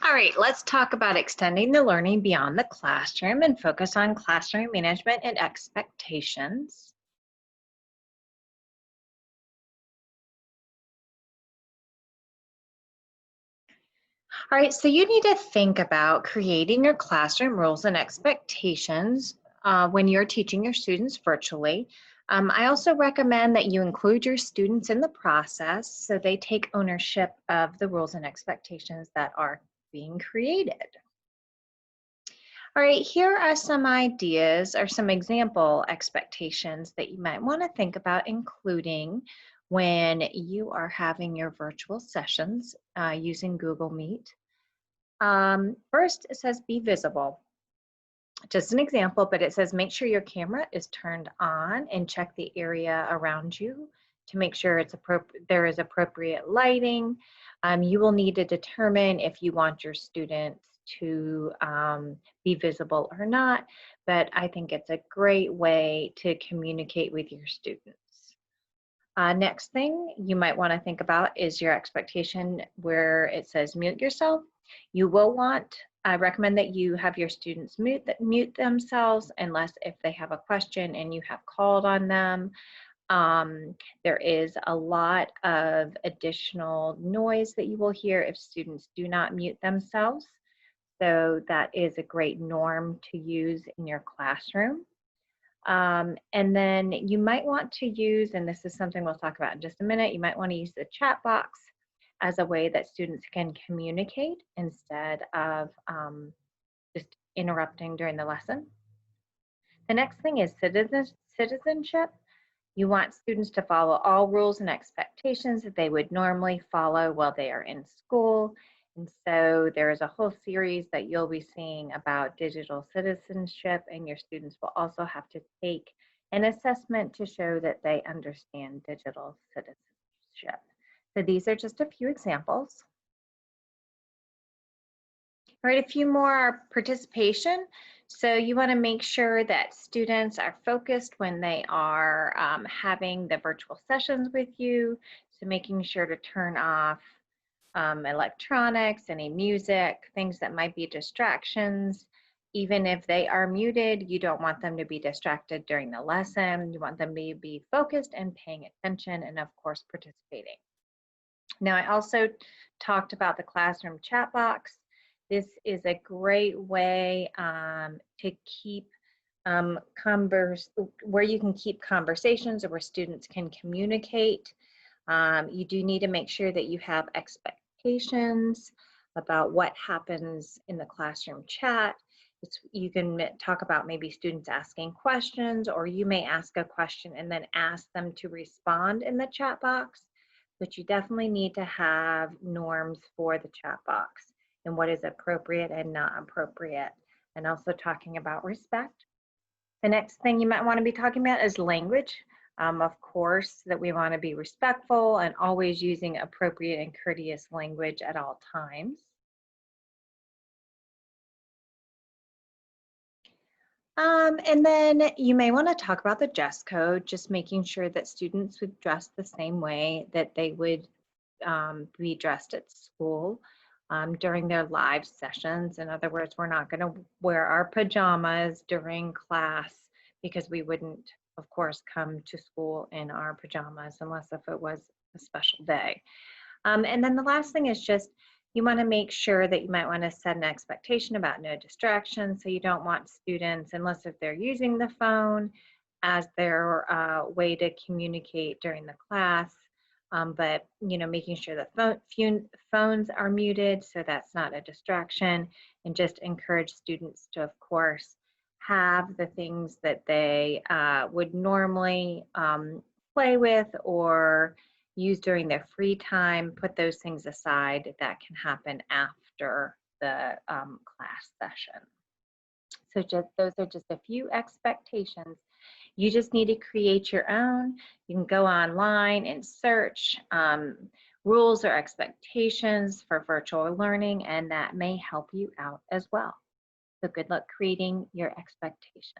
All right, let's talk about extending the learning beyond the classroom and focus on classroom management and expectations. All right, so you need to think about creating your classroom rules and expectations when you're teaching your students virtually. I also recommend that you include your students in the process so they take ownership of the rules and expectations that are being created. All right, here are some ideas or some example expectations that you might want to think about including when you are having your virtual sessions using Google Meet. First, it says be visible. Just an example, but it says make sure your camera is turned on and check the area around you to make sure there is appropriate lighting. You will need to determine if you want your students to be visible or not, but I think it's a great way to communicate with your students. Next thing you might want to think about is your expectation where it says mute yourself. I recommend that you have your students mute themselves unless if they have a question and you have called on them. There is a lot of additional noise that you will hear if students do not mute themselves. So that is a great norm to use in your classroom. And then you might want to use, and this is something we'll talk about in just a minute, you might want to use the chat box as a way that students can communicate instead of just interrupting during the lesson. The next thing is citizenship. You want students to follow all rules and expectations that they would normally follow while they are in school. And so there is a whole series that you'll be seeing about digital citizenship, and your students will also have to take an assessment to show that they understand digital citizenship. So these are just a few examples. All right, a few more are participation. So you want to make sure that students are focused when they are having the virtual sessions with you. So making sure to turn off electronics, any music, things that might be distractions. Even if they are muted, you don't want them to be distracted during the lesson. You want them to be focused and paying attention and of course participating. Now I also talked about the classroom chat box. This is a great way to keep where you can keep conversations or where students can communicate. You do need to make sure that you have expectations about what happens in the classroom chat. You can talk about maybe students asking questions, or you may ask a question and then ask them to respond in the chat box. But you definitely need to have norms for the chat box and what is appropriate and not appropriate, and also talking about respect. The next thing you might want to be talking about is language. Of course, that we want to be respectful and always using appropriate and courteous language at all times. And then you may want to talk about the dress code, just making sure that students would dress the same way that they would be dressed at school during their live sessions. In other words, we're not going to wear our pajamas during class because we wouldn't, of course, come to school in our pajamas unless if it was a special day. And then the last thing is just you want to make sure that you might want to set an expectation about no distractions. So you don't want students, unless if they're using the phone as their way to communicate during the class, but making sure that phones are muted so that's not a distraction, and just encourage students to, of course, have the things that they would normally play with or use during their free time. Put those things aside that can happen after the class session. So those are just a few expectations. You just need to create your own. You can go online and search rules or expectations for virtual learning, and that may help you out as well. So good luck creating your expectations.